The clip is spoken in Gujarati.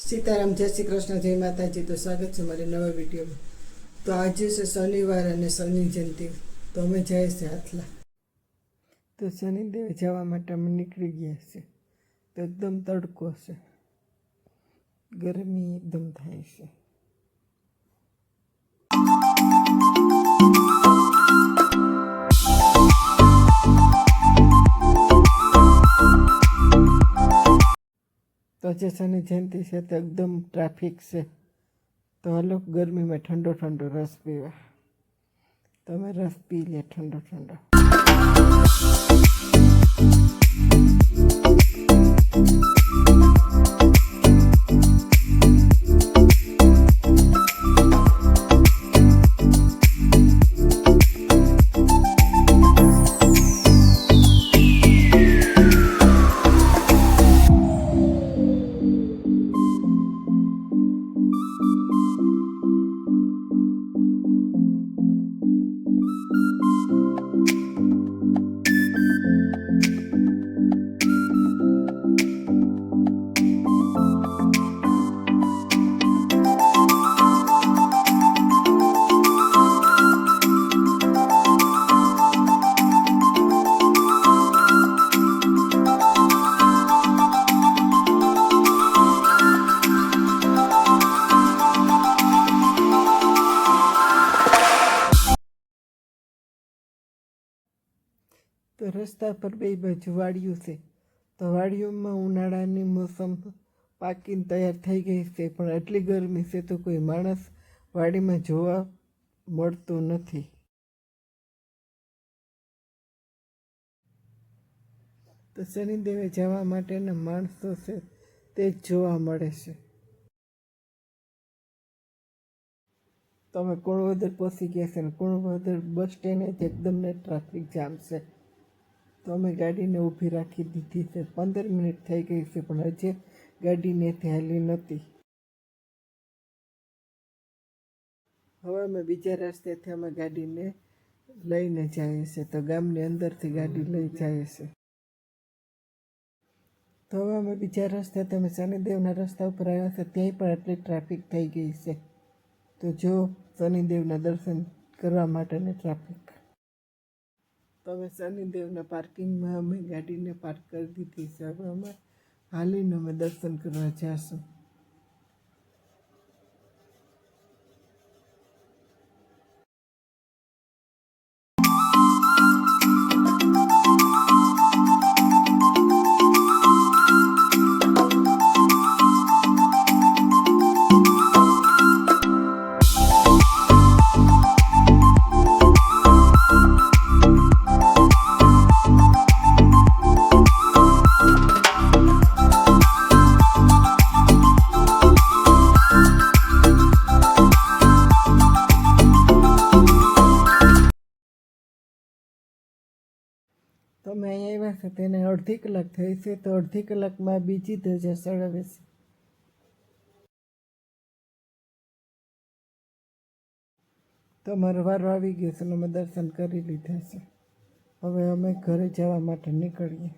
સીતારામ, જય શ્રી કૃષ્ણ, જય માતાજી. તો સ્વાગત છે મારી નવા વિડીયોમાં. તો આજે છે શનિવાર અને શનિ જયંતિ. તો અમે જઈએ છીએ હાથલા. તો શનિદેવ જવા માટે અમે નીકળી ગયા છે. તો એકદમ તડકો છે, ગરમી એકદમ થાય છે. તો જે શનિ જયંતિ છે તો એકદમ ટ્રાફિક છે. તો હાલો ગરમીમાં ઠંડો ઠંડો રસ પીવા. તો અમે રસ પી લે ઠંડો ઠંડો. તો રસ્તા પર બે બાજુ વાડીઓ છે. તો વાડીઓમાં ઉનાળાની મોસમ પાકીને તૈયાર થઈ ગઈ છે, પણ એટલી ગરમી છે તો કોઈ માણસ વાડીમાં જોવા મળતો નથી. તો શનિદેવે જવા માટેના માણસો છે તે જ જોવા મળે છે. તો અમે કુણવદર પહોંચી ગયા છે, અને કુણવદર બસ સ્ટેન્ડ એકદમ ને ટ્રાફિક જામ છે. તો અમે ગાડીને ઊભી રાખી દીધી છે. 15 મિનિટ થઈ ગઈ છે, પણ હજી ગાડીને હાલી નથી. હવે અમે બીજા રસ્તેથી અમે ગાડીને લઈને જઈએ છીએ. તો ગામની અંદરથી ગાડી લઈ જઈએ છીએ. તો હવે અમે બીજા રસ્તેથી અમે શનિદેવના રસ્તા ઉપર આવ્યા છે. ત્યાંય પણ એટલી ટ્રાફિક થઈ ગઈ છે. તો જો શનિદેવના દર્શન કરવા માટેની ટ્રાફિક. તો અમે શનિદેવના પાર્કિંગમાં અમે ગાડીને પાર્ક કરી દીધી છે. હવે અમે હાલીને અમે દર્શન કરવા જઈશું. તો અમે અહીંયા આવ્યા છે તેને અડધી કલાક થઈ છે. તો અડધી કલાકમાં બીજી ધજા ચડાવે છે. તો અમારો વારો આવી ગયો છે અને અમે દર્શન કરી લીધા છે. હવે અમે ઘરે જવા માટે નીકળીએ.